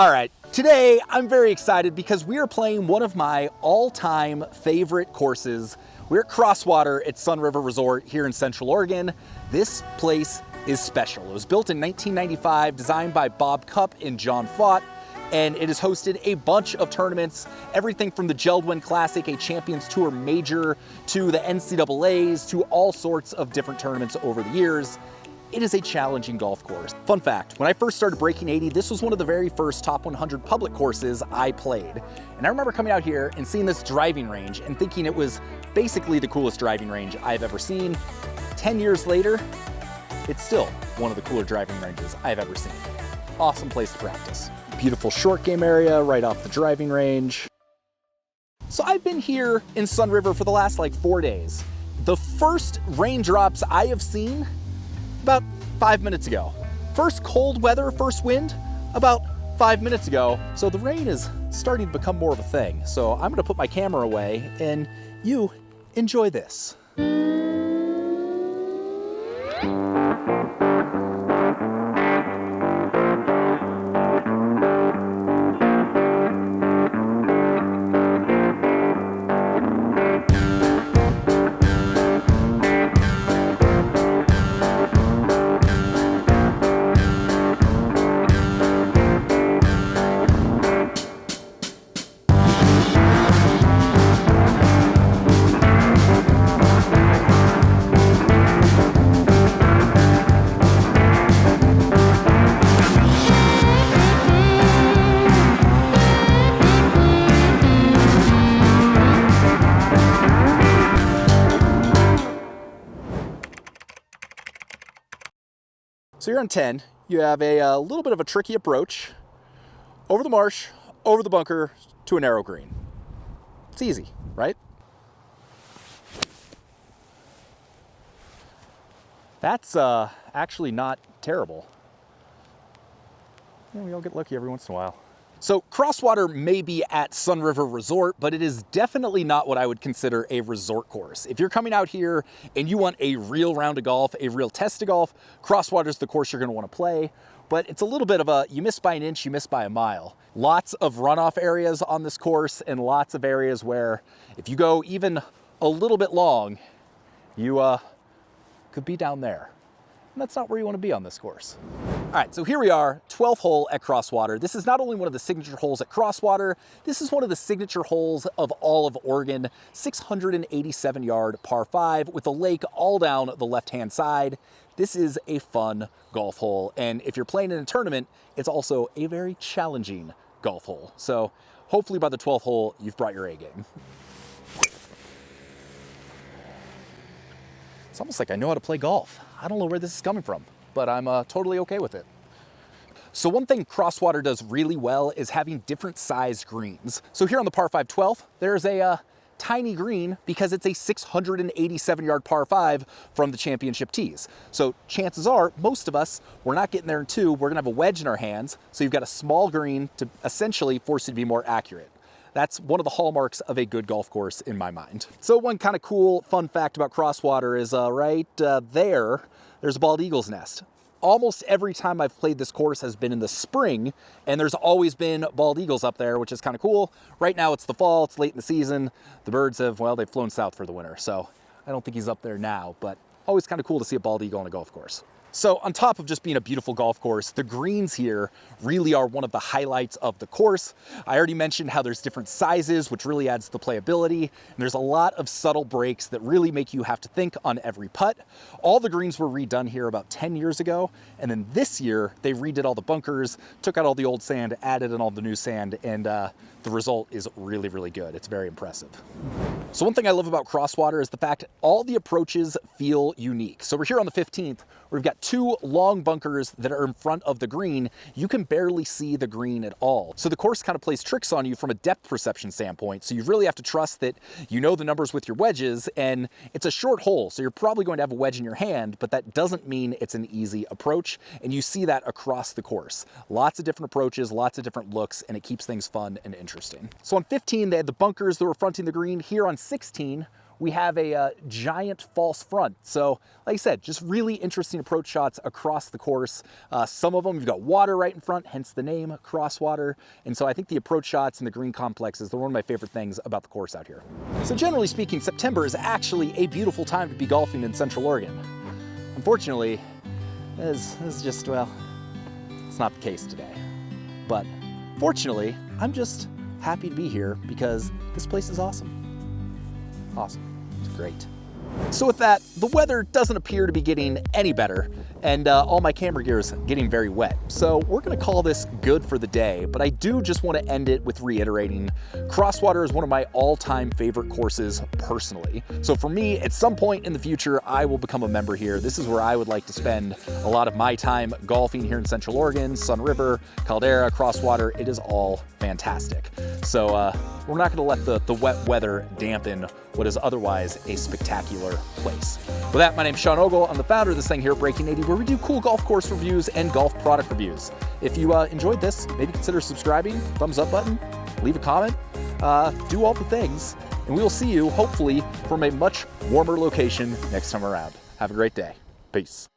All right, today I'm very excited because we are playing one of my all-time favorite courses. We're at Crosswater at Sunriver Resort here in Central Oregon. This place is special. It was built in 1995, designed by Bob Cupp and John Fott, and it has hosted a bunch of tournaments, everything from the Geldwin Classic, a Champions Tour major, to the NCAAs, to all sorts of different tournaments over the years. It is a challenging golf course. Fun fact, when I first started breaking 80, this was one of the very first top 100 public courses I played. And I remember coming out here and seeing this driving range and thinking it was basically the coolest driving range I've ever seen. 10 years later, it's still one of the cooler driving ranges I've ever seen. Awesome place to practice. Beautiful short game area right off the driving range. So I've been here in Sunriver for the last 4 days. The first raindrops I have seen about 5 minutes ago. First cold weather, first wind, about 5 minutes ago. So the rain is starting to become more of a thing. So I'm gonna put my camera away and you enjoy this. So you're on 10, you have a little bit of a tricky approach, over the marsh, over the bunker, to a narrow green. It's easy, right? That's actually not terrible. Yeah, we all get lucky every once in a while. So Crosswater may be at Sunriver Resort, but it is definitely not what I would consider a resort course. If you're coming out here and you want a real round of golf, a real test of golf, Crosswater's the course you're gonna wanna play, but it's a little bit of a, you miss by an inch, you miss by a mile. Lots of runoff areas on this course and lots of areas where if you go even a little bit long, you could be down there. And that's not where you wanna be on this course. All right, so here we are, 12th hole at Crosswater. This is not only one of the signature holes at Crosswater, this is one of the signature holes of all of Oregon, 687-yard par 5 with the lake all down the left-hand side. This is a fun golf hole, and if you're playing in a tournament, it's also a very challenging golf hole. So hopefully by the 12th hole, you've brought your A game. It's almost like I know how to play golf. I don't know where this is coming from, but I'm totally okay with it. So one thing Crosswater does really well is having different sized greens. So here on the par 5 12th, there's a tiny green because it's a 687-yard par 5 from the championship tees. So chances are, most of us, we're not getting there in 2, we're gonna have a wedge in our hands, so you've got a small green to essentially force you to be more accurate. That's one of the hallmarks of a good golf course in my mind. So one kind of cool fun fact about Crosswater is right there's a bald eagle's nest. Almost every time I've played this course has been in the spring, and there's always been bald eagles up there, which is kind of cool. Right now it's the fall, it's late in the season. The birds have, well, they've flown south for the winter, so I don't think he's up there now, but always kind of cool to see a bald eagle on a golf course. So on top of just being a beautiful golf course, the greens here really are one of the highlights of the course. I already mentioned how there's different sizes, which really adds to the playability. And there's a lot of subtle breaks that really make you have to think on every putt. All the greens were redone here about 10 years ago. And then this year, they redid all the bunkers, took out all the old sand, added in all the new sand, and the result is really, really good. It's very impressive. So one thing I love about Crosswater is the fact all the approaches feel unique. So we're here on the 15th, where we've got 2 long bunkers that are in front of the green. You can barely see the green at all. So the course kind of plays tricks on you from a depth perception standpoint. So you really have to trust that you know the numbers with your wedges, and it's a short hole. So you're probably going to have a wedge in your hand, but that doesn't mean it's an easy approach. And you see that across the course. Lots of different approaches, lots of different looks, and it keeps things fun and interesting. So on 15, they had the bunkers that were fronting the green. Here on 16, we have a giant false front. So like I said, just really interesting approach shots across the course. Some of them, you've got water right in front, hence the name Crosswater. And so I think the approach shots and the green complexes, they're one of my favorite things about the course out here. So generally speaking, September is actually a beautiful time to be golfing in Central Oregon. Unfortunately, this is just, well, it's not the case today. But fortunately, I'm just happy to be here because this place is awesome. Awesome. It's great. So with that, the weather doesn't appear to be getting any better, and all my camera gear is getting very wet. So we're gonna call this good for the day, but I do just want to end it with reiterating, Crosswater is one of my all-time favorite courses personally. So for me, at some point in the future, I will become a member here. This is where I would like to spend a lot of my time golfing here in Central Oregon, Sunriver, Caldera, Crosswater. It is all fantastic. So we're not gonna let the wet weather dampen what is otherwise a spectacular place. With that, my name's Sean Ogle. I'm the founder of this thing here at Breaking 80, where we do cool golf course reviews and golf product reviews. If you enjoyed this, maybe consider subscribing, thumbs up button, leave a comment, do all the things, and we will see you, hopefully, from a much warmer location next time around. Have a great day. Peace.